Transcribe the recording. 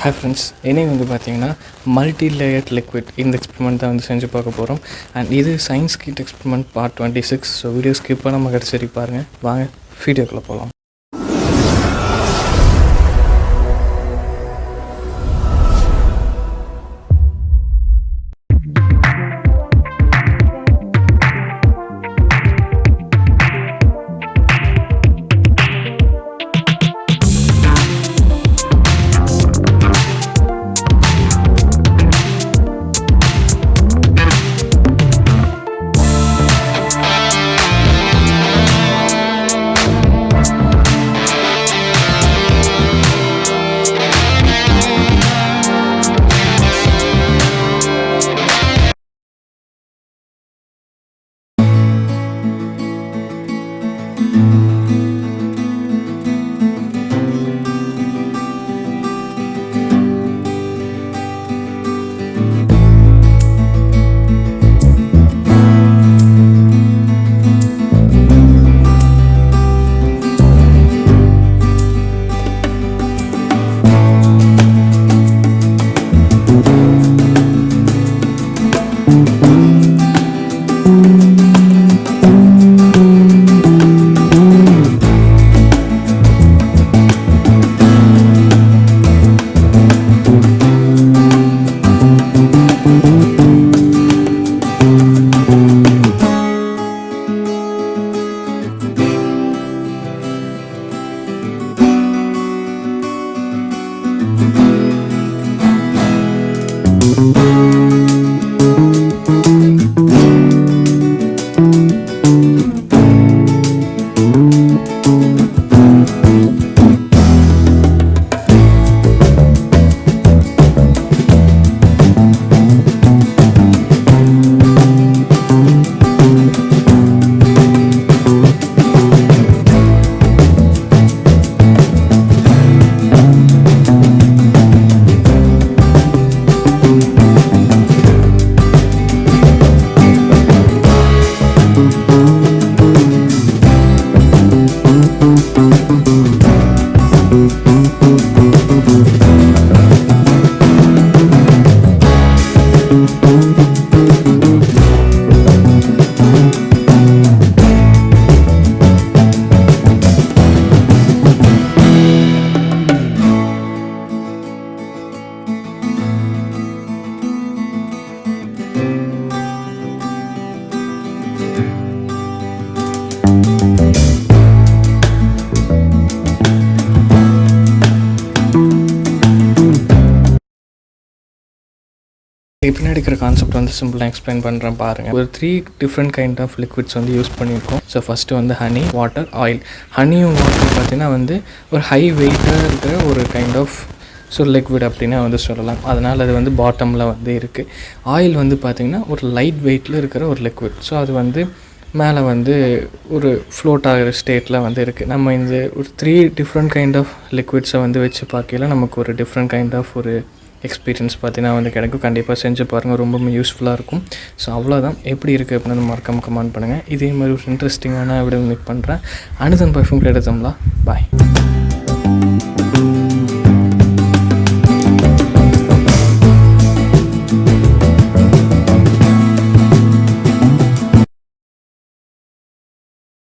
Hi friends, இன்றைக்கி வந்து பார்த்திங்கன்னா மல்டி லேயர்ட் லிக்விட் இந்த எக்ஸ்பெரிமெண்ட் தான் வந்து செஞ்சு பார்க்க போகிறோம். அண்ட் இது science kid experiment part 26. So video skip பண்ணாமல் கடைசி பாருங்கள். வாங்க வீடியோக்குள்ளே போகலாம். பின்னாடி இருக்கிற கான்செப்ட் வந்து சிம்பிளாக எக்ஸ்பிளைன் பண்ணுறேன் பாருங்கள். ஒரு 3 டிஃப்ரெண்ட் கைண்ட் ஆஃப் லிக்விட்ஸ் வந்து யூஸ் பண்ணியிருக்கோம். ஸோ ஃபஸ்ட்டு வந்து ஹனி, வாட்டர், ஆயில். ஹனியும் வாட்டர் பார்த்திங்கன்னா வந்து ஒரு ஹை வெயிட்டாக இருக்கிற ஒரு கைண்ட் ஆஃப் லிக்விட் அப்படின்னா வந்து சொல்லலாம். அதனால் அது வந்து பாட்டமில் வந்து இருக்குது. ஆயில் வந்து பார்த்திங்கன்னா ஒரு லைட் வெயிட்டில் இருக்கிற ஒரு லிக்விட். ஸோ அது வந்து மேலே வந்து ஒரு ஃப்ளோட் ஆகிற ஸ்டேட்டில் வந்து இருக்குது. நம்ம இந்த ஒரு 3 டிஃப்ரெண்ட் கைண்ட் ஆஃப் லிக்விட்ஸை வந்து வச்சு பார்க்கல நமக்கு ஒரு டிஃப்ரெண்ட் கைண்ட் ஆஃப் ஒரு எக்ஸ்பீரியன்ஸ் பார்த்தீங்கன்னா வந்து கிடைக்கும். கண்டிப்பாக செஞ்சு பாருங்கள், ரொம்பவுமே யூஸ்ஃபுல்லாக இருக்கும். ஸோ அவ்வளோதான். எப்படி இருக்குது அப்படின்னு மறக்காமல் கமெண்ட் பண்ணுங்கள். இதே மாதிரி ஒரு இன்ட்ரெஸ்டிங்கான வீடியோ மேக் பண்ணுறேன். அனுதன் பர்ஃப்யூம் கிடையாது. தமிழா, பாய்.